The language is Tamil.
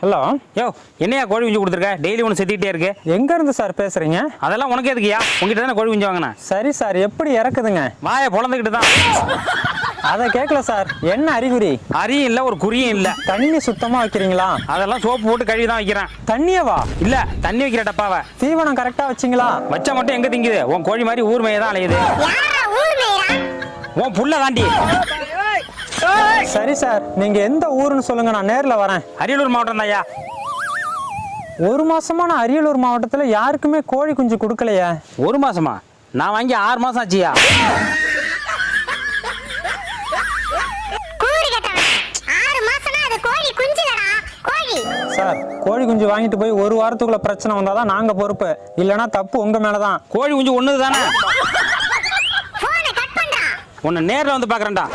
ஹலோ. யோ, என்னையா கோழி குஞ்சு கொடுத்துருக்க? டெய்லி ஒன்று செத்திக்கிட்டே இருக்கு. எங்க இருந்து சார் பேசுறீங்க? அதெல்லாம் உனக்கு எதுக்குயா? உங்ககிட்ட தானே கோழி குஞ்சு வாங்கினேன். சரி சார், எப்படி இறக்குதுங்க? வாயை பொழந்துக்கிட்டு தான். அதை கேட்கல சார். என்ன அறிகுறி? அரியும் இல்லை, ஒரு குறியும் இல்லை. தண்ணி சுத்தமா வைக்கிறீங்களா? அதெல்லாம் சோப்பு போட்டு கழுவி தான் வைக்கிறேன். தண்ணியவா? இல்ல, தண்ணி வைக்கிற டப்பாவை. தீவனம் கரெக்டா வச்சிங்களா? வச்சா மட்டும் எங்க திங்குது? உன் கோழி மாதிரி ஊர் மேய தான் அலையுது. உன் புள்ள தாண்டி. சரி சார், நீங்க எந்த ஊருன்னு சொல்லுங்க, நான் நேர்ல வரேன். அரியலூர் மாவட்டம் தான்யா. ஒரு மாசமா நான் அரியலூர் மாவட்டத்துல யாருக்குமே கோழி குஞ்சு கொடுக்கலையே. ஒரு மாசமா? நான் வாங்கி 6 மாசம் ஆச்சியா. சார், கோழி குஞ்சு வாங்கிட்டு போய் ஒரு வாரத்துக்குள்ள பிரச்சனை வந்தாதான் நாங்க பொறுப்பு, இல்லனா தப்பு உங்க மேலதான். கோழி குஞ்சு ஒண்ணுது தானே. உன்னை நேர்ல வந்து பாக்குறேன்டா.